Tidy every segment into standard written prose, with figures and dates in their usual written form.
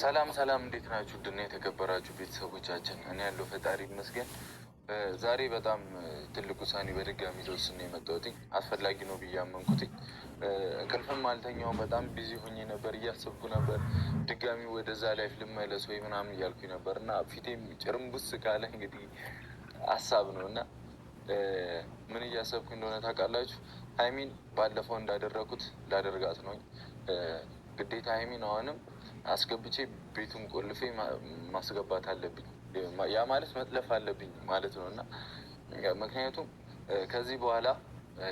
ሰላም ሰላም፣ እንዴት ናችሁ? ድና የተከበራችሁ ቤተሰቦቻችን፣ እኔ ያለው ፈጣሪ ይመስገን። ዛሬ በጣም ትልቅ ውሳኔ በድጋሚ ተወስኜ የመጣሁት አስፈላጊ ነው ብዬ አመንኩትኝ። እንቅልፍም አልተኛውም፣ በጣም ቢዚ ሆኜ ነበር፣ እያሰብኩ ነበር ድጋሚ ወደዛ ላይፍ ልመለስ ወይ ምናምን እያልኩኝ ነበር እና ፊቴም ጭርምቡስ ካለ እንግዲህ ሀሳብ ነው እና ምን እያሰብኩ እንደሆነ ታውቃላችሁ? ሀይሚን ባለፈው እንዳደረኩት ላደርጋት ነው። ግዴታ ሀይሚን አሁንም አስገብቼ ቤቱን ቆልፌ ማስገባት አለብኝ። ያ ማለት መጥለፍ አለብኝ ማለት ነው እና ምክንያቱም ከዚህ በኋላ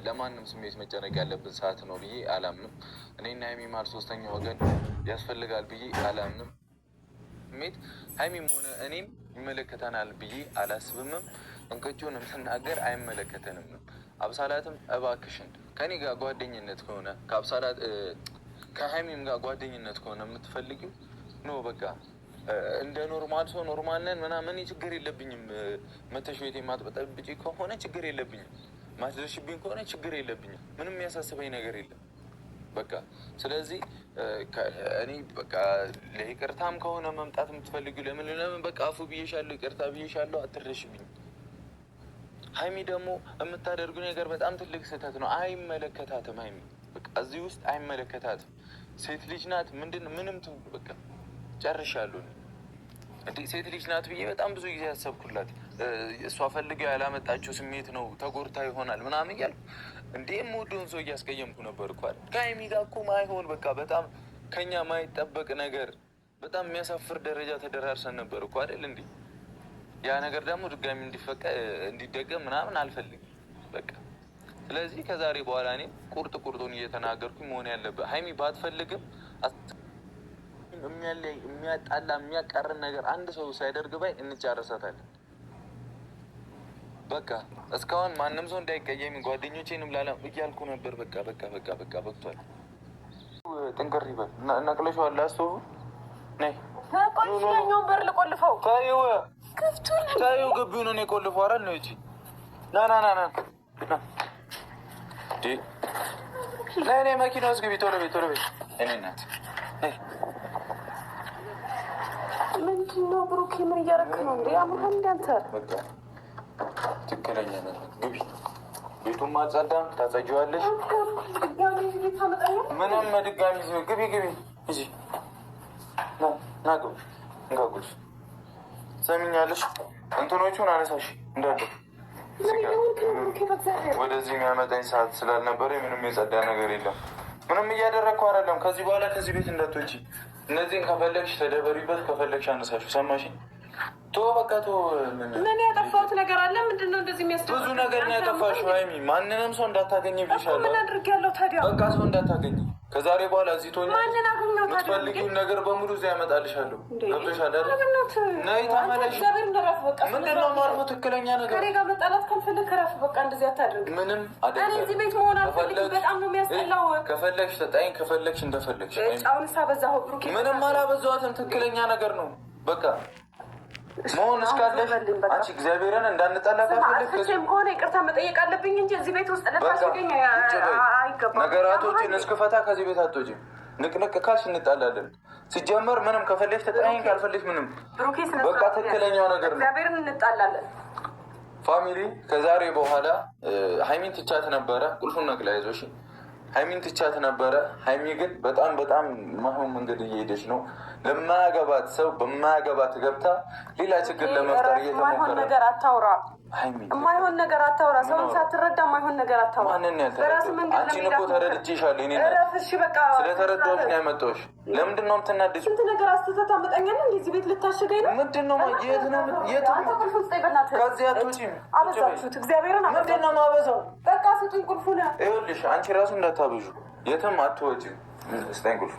ለማንም ስሜት መጨነቅ ያለብን ሰዓት ነው ብዬ አላምንም። እኔና ሀይሚ ማል ሶስተኛ ወገን ያስፈልጋል ብዬ አላምንም። ስሜት ሀይሚም ሆነ እኔም ይመለከተናል ብዬ አላስብምም። እንቅጩንም ስናገር አይመለከተንም። አብሳላትም እባክሽን ከኔ ጋር ጓደኝነት ከሆነ ከሀይሚም ጋር ጓደኝነት ከሆነ የምትፈልጊው ኖ በቃ እንደ ኖርማል ሰው ኖርማል ነን ምናምን ችግር የለብኝም። መተሽ ቤቴ ማጥበጠብጪ ከሆነ ችግር የለብኝም። ማትደርሽብኝ ከሆነ ችግር የለብኝም። ምንም የሚያሳስበኝ ነገር የለም። በቃ ስለዚህ እኔ በቃ ለይቅርታም ከሆነ መምጣት የምትፈልጊው ለምን በቃ አፉ ብዬሻለሁ፣ ይቅርታ ብዬሻለሁ፣ አትደርሽብኝ። ሀይሚ ደግሞ የምታደርጉ ነገር በጣም ትልቅ ስህተት ነው። አይመለከታትም። ሀይሚ በቃ እዚህ ውስጥ አይመለከታትም። ሴት ልጅ ናት። ምንም ትው በቃ ጨርሻለሁ። እንዴ ሴት ልጅ ናት ብዬ በጣም ብዙ ጊዜ ያሰብኩላት እሷ ፈልገው ያላመጣችው ስሜት ነው፣ ተጎድታ ይሆናል ምናምን እያልኩ እንዴ የምወደውን ሰው እያስቀየምኩ ነበር እኮ አይደል? ከሀይሚ ጋር እኮ ማይሆን በቃ በጣም ከኛ ማይጠበቅ ነገር በጣም የሚያሳፍር ደረጃ ተደራርሰን ነበር እኮ አይደል እንዴ? ያ ነገር ደግሞ ድጋሚ እንዲደገም ምናምን አልፈልግም በቃ። ስለዚህ ከዛሬ በኋላ እኔ ቁርጡን እየተናገርኩኝ መሆን ያለበት ሀይሚ ባትፈልግም የሚያጣላ የሚያቃርን ነገር አንድ ሰው ሳይደርግ ባይ እንጨርሳታለን። በቃ እስካሁን ማንም ሰው እንዳይቀየሚ ጓደኞቼንም ላላም እያልኩ ነበር። በቃ በቅቷል። ጥንቅር ይበል ነቅለሽዋል። አስቡ ነይ ቆልፈኛውን በር ልቆልፈው ታዩ ግቢውን እኔ ቆልፈው አራል ነው እጂ ና እኔ መኪና ውስጥ ግቢ። ቶሎ ቤት እኔ ናት። ምንድን ነው ብሩኬ? ምን እያደረክ ነው እንዴ? አሁን እንዳንተ በቃ ትክክለኛ ነው። ግቢ። ቤቱን ማጸዳም ታጸጂዋለሽ። ምንም ድጋሚ ግቢ እጂ ና ግቢ። እንጋጉልሽ ሰሚኛለሽ? እንትኖቹን አነሳሽ እንዳለ ወደዚህ የሚያመጣኝ ሰዓት ስላልነበረ ምንም የጸዳ ነገር የለም። ምንም እያደረግኩ አይደለም። ከዚህ በኋላ ከዚህ ቤት እንዳትወጪ። እነዚህን ከፈለግሽ ተደበሪበት፣ ከፈለግሽ አነሳሽ። ሰማሽኝ? በቃ ምን ያጠፋሁት ነገር አለ? ምንድን ነው እንደዚህ የሚያስደርግ? ብዙ ነገር ነው ያጠፋሽው ሀይሚ። ማንንም ሰው እንዳታገኝ ብዬሻለሁ። ምን አድርጌያለሁ ታዲያ? በቃ ሰው እንዳታገኝ ከዛሬ በኋላ እዚህ ትሆኛ። የምትፈልጊውን ነገር በሙሉ እዚያ ያመጣልሻለሁ። ገብቶሻል አይደል? ነይ ተመለሽ። ምንድን ነው ማርፎ ትክክለኛ ነገር ከእኔ ጋር መጣላት ካልፈለግ ከራፍ በቃ እንደዚህ አታድርግ። ምንም እኔ እዚህ ቤት መሆን አልፈልግም። በጣም ነው የሚያስጠላው። ከፈለግሽ ተጣይኝ፣ ከፈለግሽ እንደፈለግሽ። አሁን ሳበዛሁ ብሩኬ። ምንም አላበዛኋትም። ትክክለኛ ነገር ነው በቃ መሆን እስካለሽ አንቺ እግዚአብሔርን እንዳንጠላ ካፈልግም ከሆነ ይቅርታ መጠየቅ አለብኝ እንጂ እዚህ ቤት ውስጥ ለታሽገኝ አይገባም። ነገራቶችን እስክፈታ ከዚህ ቤት አትወጪም። ንቅንቅ ካልሽ እንጣላለን። ሲጀመር ምንም ከፈለግሽ ተጠያኝ፣ ካልፈለግሽ ምንም በቃ ትክክለኛው ነገር ነው። እግዚአብሔርን እንጣላለን። ፋሚሊ ከዛሬ በኋላ ሀይሚን ትቻት ነበረ። ቁልፉን ነቅላ ይዞሽ ሀይሚን ትቻት ነበረ። ሀይሚ ግን በጣም ማይሆን መንገድ እየሄደች ነው። ለማያገባት ሰው በማያገባት ገብታ ሌላ ችግር ለመፍጠር እየተሞከረ ነገር አታውራ። የማይሆን ነገር አታውራ። ሰውን ሳትረዳ የማይሆን ነገር አታውራ። ማንን አንቺን እኮ ተረድቼሻለሁ። እኔ ስለተረዳሁሽ ነው ያመጣሁሽ። ለምንድን ነው የምትናደጂው? ስንት ነገር አስተታት አመጣኛል። እንደዚህ ቤት ልታሸገኝ ነው? ምንድን ነው የት ነው ከዚህ አትወጪም? አበዛችሁት። እግዚአብሔርን ምንድን ነው የማበዛው? በቃ ስጡኝ ቁልፉን። ይኸውልሽ አንቺ ራሱ እንዳታበዡ። የትም አትወጪም። ስጠኝ ቁልፉ።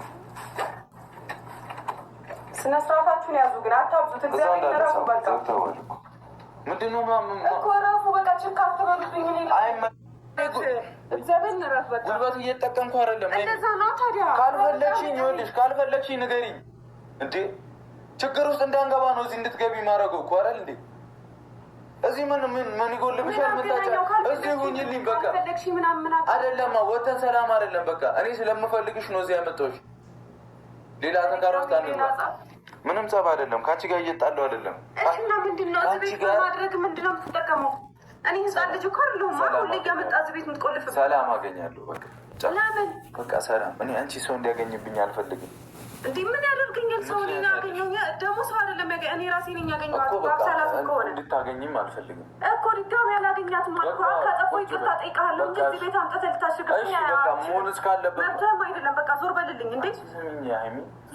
ስነ ስርዓታችሁን ያዙ ግን አታብዙት። እግዚአብሔር ረፉ። በቃ ምንድን ነው እኮ ረፉ። በቃ ችግር አትበሉብኝ። እግዚአብሔር ረፍ። በቃ ጉልበት እየተጠቀምኩ አይደለም። እንደዛ ነው ታዲያ። ካልፈለግሽኝ ይኸውልሽ፣ ካልፈለግሽኝ ንገሪኝ እንዴ። ችግር ውስጥ እንዳንገባ ነው እዚህ እንድትገቢ ማድረገው እኮ አይደል እንዴ? እዚህ ምን ይጎልብሻል? ምን ታጫ እዚህ ሁኝልኝ። በቃ አይደለም ወተን ሰላም አይደለም። በቃ እኔ ስለምፈልግሽ ነው እዚህ ያመጣሁሽ። ሌላ ተካራ ውስጥ አንገባ። ምንም ጸብ አይደለም። ከአንቺ ጋር እየጣሉ አይደለም። እና ምንድነው እዚህ ቤት በማድረግ ምንድነው የምትጠቀመው? እኔ ህፃን ልጅ እኮ አይደለሁም። ሁሌ እያመጣ እዚህ ቤት የምትቆልፍ ሰላም አገኛለሁ። በቃ ለምን በቃ ሰላም። እኔ አንቺ ሰው እንዲያገኝብኝ አልፈልግም። እንዴ ምን ያደርገኛል? ሰው እኔ ያገኘው ደግሞ ሰው አይደለም ያገኘ እኔ ራሴ ነኝ ያገኘኋት። ባክሳላት ከሆነ እንድታገኝም አልፈልግም እኮ ድጋሚ ያላገኛትም አልኩ። ከጠፎ ይቅርታ ጠይቃለሁ እንጂ እዚህ ቤት አምጥተህ ልታሸግብኝ መሆን እስካለበት መብትህም አይደለም። በቃ ዞር በልልኝ እንዴ!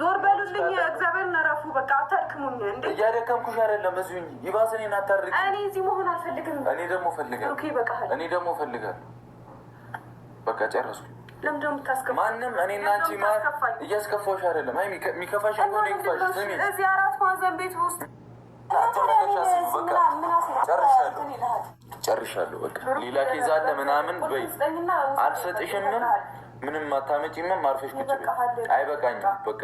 ዞር በሉልኝ። እግዚአብሔርን እረፉ። በቃ አታድክሙኝ እንዴ! እያደከምኩሽ አይደለም። እዚሁ እንጂ ይባስ እኔን አታድርጊ። እኔ እዚህ መሆን አልፈልግም። እኔ ደግሞ ፈልጋለሁ። ኦኬ በቃ እኔ ደግሞ ፈልጋለሁ። በቃ ጨረስኩ። ለምን ደግሞ ታስከፋ? ማንም እኔና አንቺ እያስከፋሽ አይደለም። አይ የሚከፋሽ ከሆነ ይክፋሽ። ስሚ እዚህ 4 ማዕዘን ቤት ውስጥ ጨርሻለሁ። በቃ ሌላ ኬዝ አለ ምናምን በይ አልሰጥሽምም፣ ምንም አታመጪምም። አርፈሽ ቁጭ በይ። አይበቃኝም። በቃ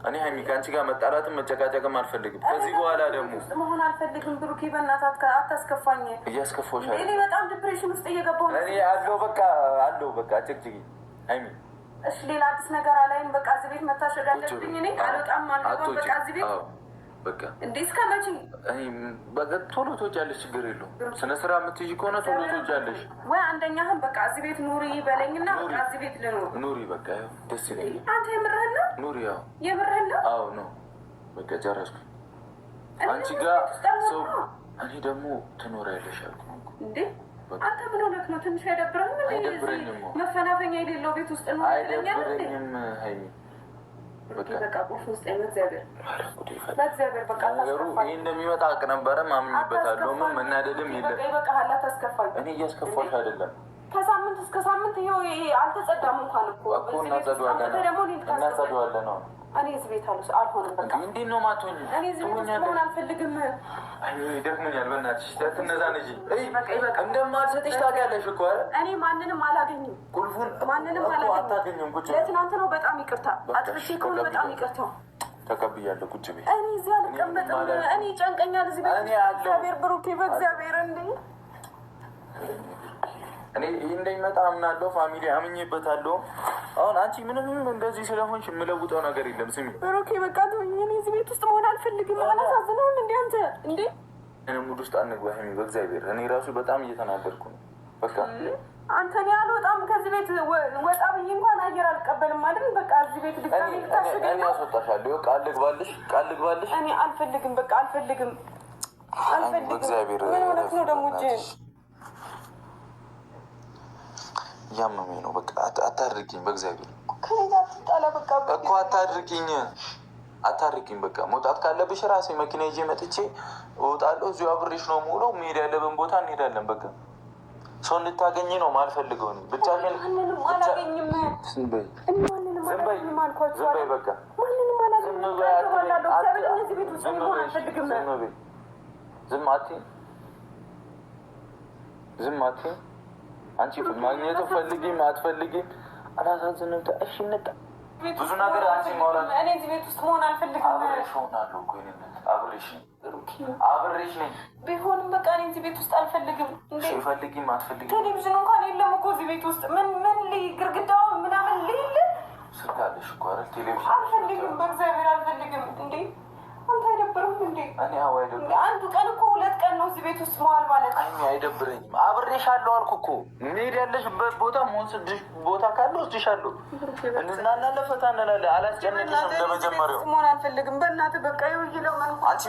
እኔ ሀይሚ ከአንቺ ጋር መጣላትም መጨቃጨቅም አልፈልግም። ከዚህ በኋላ ደግሞ መሆን አልፈልግም። ብሩኬ በእናትህ አታስከፋኝ። እያስከፋሽ እኔ በጣም ዲፕሬሽን ውስጥ እየገባሁ ነው። እኔ አለው በቃ አጭቅጭቂ ሀይሚ። እሺ ሌላ አዲስ ነገር አላይም። በቃ እዚህ ቤት መታሸግ አለብኝ። እኔ አልወጣም አልገባም። በቃ እዚህ ቤት በቃ እንዴ እስከ መቼ? በቃ ቶሎ ትወጫለሽ። ችግር የለውም። ስነ ስራ የምትይዥ ከሆነ ቶሎ ትወጫለሽ። ወይ አንደኛህን በቃ እዚህ ቤት ኑሪ በለኝና በቃ እዚህ ቤት ልኑር። ኑሪ በቃ ደስ ይለኛል። አንተ የምርህን ነው? ኑሪ። ያው የምርህን ነው? አዎ ነው። በቃ ጨረስኩ። አንቺ ጋር ሰው እኔ ደግሞ ትኖሪያለሽ አልኩ እንዴ። አንተ ምን ሆነህ ነው? ትንሽ አይደብረህም? መፈናፈኛ የሌለው ቤት ውስጥ ነው አይደብረኝም ሀይሚ። በቃ ቁልፍ ውስጥ በእግዚአብሔር በቃ ይህ እንደሚመጣ አውቅ ነበረ። ማምኝበታለሁ። መናደድም የለም። እኔ እያስከፋሽ አይደለም። ከሳምንት እስከ ሳምንት ይኸው አልተጸዳም እንኳን እኮ እናጸደዋለን ነው። እኔ እዚህ ቤት አልሆንም። በቃ እንዴት ነው ማትሆኝ? እኔ እዚህ ቤት ውስጥ መሆን አልፈልግም። ደክሞኛል። በእናትሽ ትነዛ ነጂ። እንደማልሰጥሽ ታውቂያለሽ እኮ። እኔ ማንንም አላገኝም። ቁልፉን ማንንም አታገኝም። ቁጭ ለትናንት ነው። በጣም ይቅርታ አጥፍቼ ከሆነ በጣም ይቅርታ። ተቀብያለሁ። ቁጭ ቤት እኔ እዚህ አልቀመጥም። እኔ ጨንቀኛል እዚህ ቤት። እግዚአብሔር ብሩኬ በእግዚአብሔር እንዴ እኔ ይህ እንደሚመጣ አምናለሁ። ፋሚሊ አምኜበታለሁ። አሁን አንቺ ምንም እንደዚህ ስለሆንሽ የምለውጠው ነገር የለም። ስሚ ብሩኬ በቃ ተወኝ። እኔ እዚህ ቤት ውስጥ መሆን አልፈልግም። አላሳዝነውም እንዴ አንተ እንዴ? እኔ ሙድ ውስጥ አንግባ ሀይሚ፣ በእግዚአብሔር እኔ ራሱ በጣም እየተናደድኩ ነው። በቃ አንተ እኔ አልወጣም ከዚህ ቤት። ወጣ ብዬ እንኳን አየር አልቀበልም አይደል? በቃ እዚህ ቤት ድጋሚ ልታስገኝ እኔ አስወጣሻለሁ። ቃል ልግባልሽ። እኔ አልፈልግም። በቃ አልፈልግም። በእግዚአብሔር ምን ሆነህ ነው ደግሞ? እጅ እያመመኝ ነው። በቃ አታድርጊኝ። በእግዚአብሔር ከሌላ ትጣላ። በቃ እኮ አታድርጊኝ። በቃ መውጣት ካለብሽ ራሴ መኪና ይዤ መጥቼ እወጣለሁ። እዚሁ አብሬሽ ነው የምውለው። መሄድ ያለብን ቦታ እንሄዳለን። በቃ ሰው እንድታገኝ ነው ማልፈልገው። ብቻ ግን አላገኝም። ዝም በይ። በቃ ዝም አትይም። አንቺ ማግኘት ፈልጊም አትፈልጊም አላሳዝንም። እሺ እንጣ ብዙ ነገር አንቺ ማውራት እኔ እዚህ ቤት ውስጥ መሆን አልፈልግም። አብሬሽ ሆናለሁ እኮ አብሬሽ ነኝ። ቢሆንም በቃ እኔ እዚህ ቤት ውስጥ አልፈልግም። እንዴ ፈልጊም አትፈልጊም። ቴሌቪዥን እንኳን የለም እኮ እዚህ ቤት ውስጥ ምን ግርግዳው ምናምን ልይል ስልክ አለሽ እኮ አይደል? ቴሌቪዥን አልፈልግም። በእግዚአብሔር አልፈልግም። እንዴ አንተ አይደብርም እንዴ? እኔ አይደብርም። አንዱ ቀን እኮ 2 ቀን ነው እዚህ ቤት ውስጥ መዋል ማለት። እኔ አይደብረኝም። አብሬሻለሁ አልኩ እኮ። መሄድ ያለሽበት ቦታ መወስድሽ ቦታ ካለ ወስድሻለሁ። እንዝናናለን፣ ፈታ እንላለን። አላስጨንቅሽም። እንደመጀመሪያው መሆን አልፈልግም። በእናትህ በቃ ይውይለው ማለት አንቺ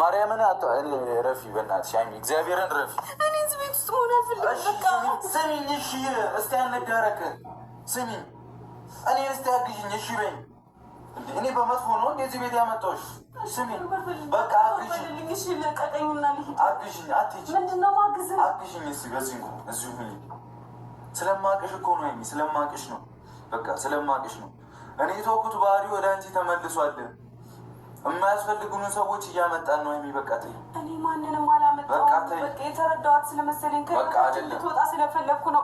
ማርያምን እኔ ረፊ፣ በእናትሽ ሀይሚ እግዚአብሔርን ረፊ። እኔ እዚህ ቤት ውስጥ መሆን አልፈልግም። በቃ ስሚኝ፣ እሺ እስቲ አንዳረክ። ስሚኝ፣ እኔ እስቲ አግዥኝ፣ እሺ በይኝ። እኔ በመጥፎ ነው እንደዚህ ቤት ያመጣሁሽ? ስሚኝ በቃ አግዥኝ፣ እሺ ለቀቀኝና ልሂድ። አግዥኝ። አትሄጂ። ምንድነው ማግዝ? አግዥኝ። እስኪ በዚህ እዚሁ ምን ስለማቅሽ እኮ ነው ሀይሚ፣ ስለማቅሽ ነው። በቃ ስለማቅሽ ነው። እኔ የተወኩት ባህሪ ወደ አንቺ ተመልሷል። የማያስፈልጉንን ሰዎች እያመጣን ነው ሀይሚ። በቃ ተይ። እኔ ማንንም አላመጣሁም። በቃ የተረዳኋት ስለመሰለኝ ልትወጣ ስለፈለግኩ ነው።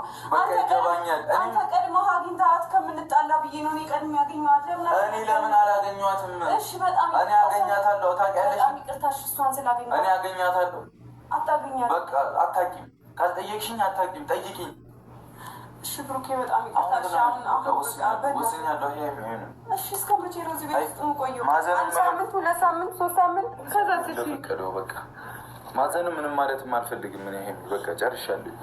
ይገባኛል። አንተ ቀድመህ አግኝተሃት ከምንጣላ ብዬ ነው እኔ ቀድሜ ያገኘኋት። እኔ ለምን አላገኘኋትም? እሺ በጣም እኔ አገኛታለሁ። ታውቂያለሽ። በጣም ይቅርታ። እሷን ስላገኘኋት እኔ አገኛታለሁ። አታገኛትም። በቃ አታውቂም። ካልጠየቅሽኝ አታውቂም። ጠይቂኝ። እሺ ብሩኬ በጣም ይቅርታ። አሁን ወስኛለሁ። ይሄ የሚሆነው እሺ እስከ መቼ ነው እዚህ ቤት ውስጥ የምቆየው? አንድ ሳምንት፣ 2 ሳምንት፣ 3 ሳምንት ከዛ ፈቀደው በቃ ማዘን ምንም ማለትም አልፈልግም። ምን ይሄ በቃ ጨርሻለሁ።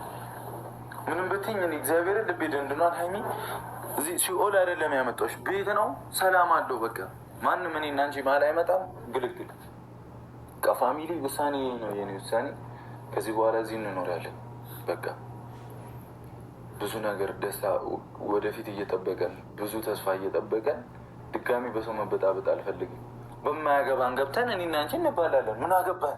ምንም ብትይኝ እኔ እግዚአብሔርን ልቤ ደንድኗል። ሀይሚ እዚህ ሲኦል አይደለም ያመጣሁሽ፣ ቤት ነው። ሰላም አለው በቃ ማንም እኔ እና አንቺ መሀል አይመጣም። ግልግል በቃ ፋሚሊ ውሳኔ ነው የኔ ውሳኔ። ከዚህ በኋላ እዚህ እንኖራለን በቃ ብዙ ነገር ደስታ ወደፊት እየጠበቀን ብዙ ተስፋ እየጠበቀን ድጋሚ በሰው መበጣበጥ አልፈልግም። በማያገባን ገብተን እኔና አንቺ እንባላለን። ምን አገባን?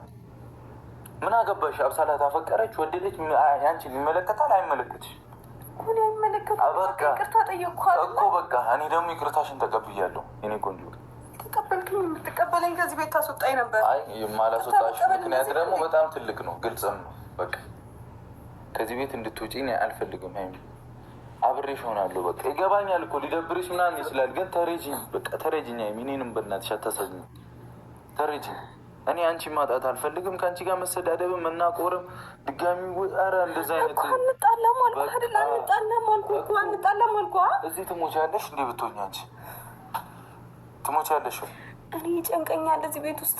ምን አገባሽ? አብሳላት አፈቀረች ወደደች፣ ያንቺን ይመለከታል አይመለከትሽ? ይቅርታ ጠየቅኳት እኮ በቃ እኔ ደግሞ ይቅርታሽን ተቀብያለሁ። እኔ ቆንጆ ተቀበልክኝ። የምትቀበለኝ ከዚህ ቤት ታስወጣኝ ነበር። አይ የማላስወጣሽ ምክንያት ደግሞ በጣም ትልቅ ነው፣ ግልጽም ነው። በቃ ከዚህ ቤት እንድትወጪ እኔ አልፈልግም። ሀይሚ አብሬሽ ሆናለሁ። በቃ ይገባኛል እኮ ሊደብርሽ ምናምን ይችላል፣ ግን ተረጂኝ፣ በቃ ተረጂኝ ሀይሚ። እኔንም በእናትሽ አታሳዝኝ፣ ተረጂኝ። እኔ አንቺ ማጣት አልፈልግም። ከአንቺ ጋር መሰዳደብም መናቆርም ድጋሚ ኧረ እንደዛ አይነት አንጣላም አልኩ አይደል? አንጣላም አልኩ እኮ አንጣላም አልኩ። እዚህ ትሞቻለሽ እንዴ? ብትሆኝ አንቺ ትሞቻለሽ። እኔ ጨንቀኛል እዚህ ቤት ውስጥ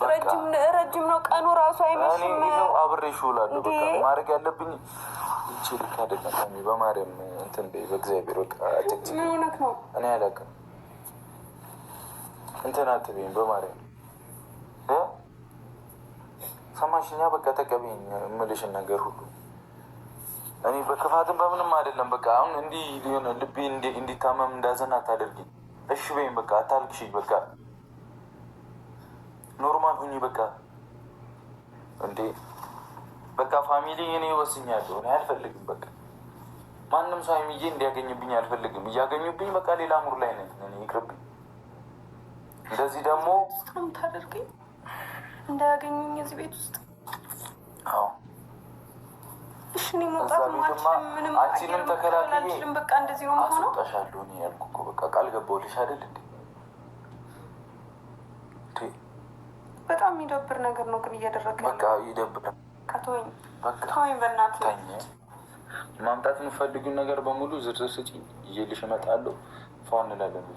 ረጅም ነው ቀኑ ራሱ አይመስልም። እኔ ነው አብሬሽ እውላለሁ። በቃ ማድረግ ያለብኝ እቺ ልክ አይደለም። በማርያም እንትን በይ በእግዚአብሔር በቃ አጭጭ ምን ሆነክ ነው? እኔ አላውቅም። እንትን አትበይኝ በማርያም ሰማሽኛ? በቃ ተቀበይኝ የምልሽን ነገር ሁሉ። እኔ በክፋትም በምንም አይደለም። በቃ አሁን እንዲህ ሊሆን ልቤ እንዲታመም እንዳዘን አታደርጊኝ እሺ በይኝ። በቃ አታልቅሽ። በቃ ኖርማል ሁኚ። በቃ እንዴ በቃ ፋሚሊ እኔ ወስኛለሁ። እኔ አልፈልግም። በቃ ማንም ሰው ሀይሚዬ እንዲያገኝብኝ አልፈልግም። እያገኙብኝ በቃ ሌላ ሙር ላይ ነኝ። እኔ ይቅርብኝ። እንደዚህ ደግሞ ታደርገኝ እንዳያገኙኝ እዚህ ቤት ውስጥ። አዎ እሺ እኔ መውጣት ምንም አንቺንም ተከላክዬ በቃ እንደዚህ ነው የምሆነው። አስወጣሻለሁ እኔ ያልኩ እኮ በቃ ቃል ገባሁልሽ አይደል እንዴ? በጣም የሚደብር ነገር ነው ግን እያደረገ በቃ ይደብራል። ተወኝ ተወኝ በእናትህ። ተኝ። ማምጣት የምፈልጊውን ነገር በሙሉ ዝርዝር ስጪኝ፣ ይዤልሽ እመጣለሁ። ፏ እንላለን።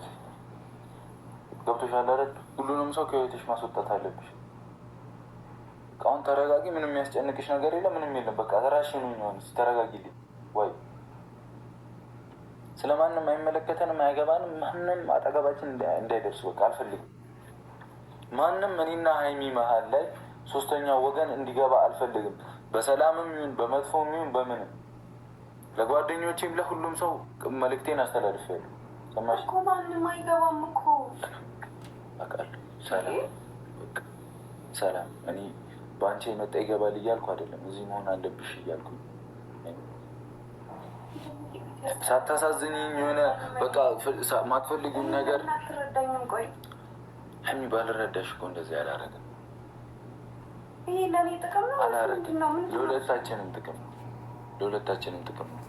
ገብቶሻል አይደል? ሁሉንም ሰው ከህይወትሽ ማስወጣት አለብሽ። አሁን ተረጋጊ። ምንም የሚያስጨንቅሽ ነገር የለም፣ ምንም የለም። በቃ ተራሽኑ ሆን ተረጋጊልኝ። ወይ ስለማንም አይመለከተንም፣ አያገባንም። ማንም አጠገባችን እንዳይደርስ በቃ አልፈልግም። ማንም እኔና ሀይሚ መሀል ላይ ሶስተኛ ወገን እንዲገባ አልፈልግም። በሰላምም ይሁን በመጥፎም ይሁን በምንም ለጓደኞቼም ለሁሉም ሰው መልእክቴን አስተላልፌያለሁ። ሰማሽ እኮ ማንም አይገባም እኮ አውቃለሁ። ሰላም ሰላም። እኔ በአንቺ የመጣ ይገባል እያልኩ አይደለም፣ እዚህ መሆን አለብሽ እያልኩ ሳታሳዝኝኝ የሆነ በቃ ማትፈልጊውን ነገር አትረዳኝም። ቆይ ሀይሚ ባልረዳሽ እኮ እንደዚህ አላረግም። ይሄ ለእኔ ጥቅም ነው አላረግም። ለሁለታችንም ጥቅም ነው፣ ለሁለታችንም ጥቅም ነው።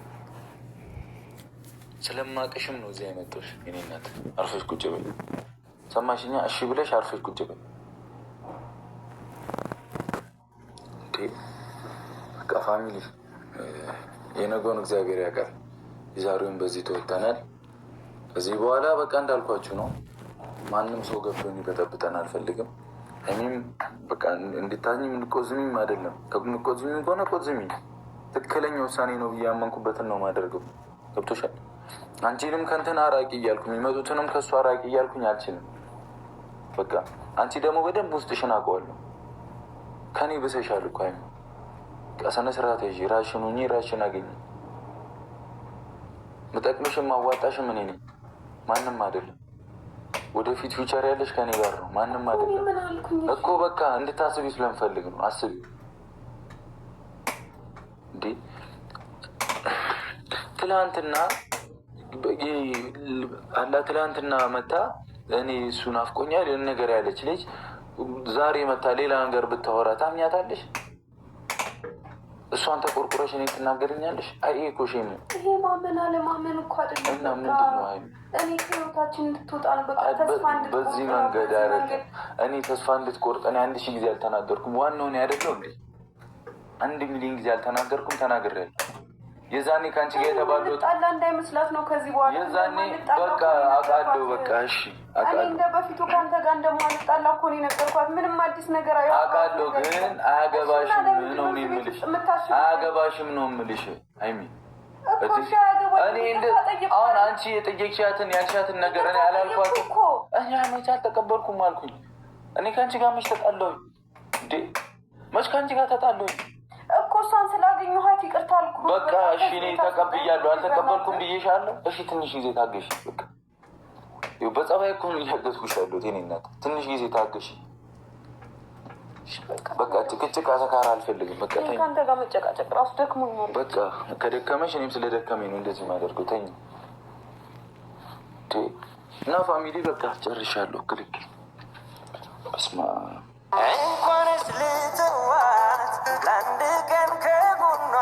ስለማቅሽም ነው እዚህ ያመጣሁሽ። የእኔ እናት አርፈሽ ቁጭ በይ። ሰማሽኛ? እሺ ብለሽ አርፈሽ ቁጭ በይ። በቃ ፋሚሊ የነገውን እግዚአብሔር ያውቃል። የዛሬውን በዚህ ተወጥተናል። ከዚህ በኋላ በቃ እንዳልኳችሁ ነው። ማንም ሰው ገብቶ እንዲበጠብጠን አልፈልግም። እኔም በቃ እንድታዝኝም እንድቆዝሚም አይደለም። ከምንቆዝሚም ከሆነ ቆዝሚ። ትክክለኛ ውሳኔ ነው ብዬ ያመንኩበትን ነው ማደርገው። ገብቶሻል? አንቺንም ከንትን አራቂ እያልኩ የሚመጡትንም ከእሱ አራቂ እያልኩኝ አልችልም። በቃ አንቺ ደግሞ በደንብ ውስጥሽን አውቀዋለሁ። ከኔ ብሰሻል እኮ ሀይሚ። ቀሰነ ስርዓት ይዤ ራሽን ሁኚ፣ ራሽን አገኘ። ምጠቅምሽም ማዋጣሽም እኔ ነኝ፣ ማንም አይደለም። ወደፊት ፊውቸር ያለሽ ከኔ ጋር ነው፣ ማንም አይደለም እኮ። በቃ እንድታስቢ ስለምፈልግ ነው። አስቢ እንዴ ትላንትና መታ እኔ እሱ ናፍቆኛል የሆነ ነገር ያለች ልጅ ዛሬ መታ ሌላ ነገር ብታወራ ታምኛታለሽ? እሷን ተቆርቁረሽ እኔ ትናገርኛለሽ? አይ እኮ ሼም ነው። ይሄ ማመን አለማመን እኮ አይደለም። እና ምንድን ነው እኔ ከህይወታችን እንድትወጣ ነው። በቃ ተስፋ በዚህ መንገድ አይደለም። እኔ ተስፋ እንድትቆርጥ እኔ 1000 ጊዜ አልተናገርኩም። ዋናው እኔ አይደለሁ እንዴ? 1 ሚሊዮን ጊዜ አልተናገርኩም። ተናግሬያለሁ። የዛኔ ከአንቺ ጋር የተባሉት ጣላ እንዳይመስላት ነው። ከዚህ በኋላ የዛኔ በቃ አውቃለሁ። በቃ እሺ እኔ እንደ በፊቱ ከአንተ ጋር እንደማልጣላ እኮ ነው የነገርኳት። ምንም አዲስ ነገር አውቃለሁ፣ ግን አያገባሽም ነው የምልሽ። አያገባሽም ነው የምልሽ ሀይሚ። እኔ አሁን አንቺ የጠየቅሻትን ያልሻትን ነገር እኔ አላልኳትም። እኔ መች አልተቀበልኩም አልኩኝ። እኔ ከአንቺ ጋር መች ተጣለሁኝ እንዴ? መች ከአንቺ ጋር ተጣለሁኝ እኮ እሷን ስላገኘኋት ይቅርታ አልኩ። በቃ እሺ፣ እኔ ተቀብያለሁ። አልተቀበልኩም ብዬሻለሁ። እሺ ትንሽ ጊዜ ታገሽ። በቃ በጸባይ እኮ ነው እያገዝኩሽ ያለሁት የእኔ እናት። ትንሽ ጊዜ ታገሽ። በቃ ጭቅጭቅ አተካራ አልፈልግም። በቃ ከአንተ ጋር መጨቃጨቅ ራሱ ደክሞኛል። በቃ ከደከመሽ እኔም ስለደከመኝ ነው እንደዚህ የማደርገው። ተኝ እና ፋሚሊ በቃ ጨርሻለሁ። ክልክል በስመ አብ እንኳንስ ልተዋት ለአንድ ቀን ከጎኗ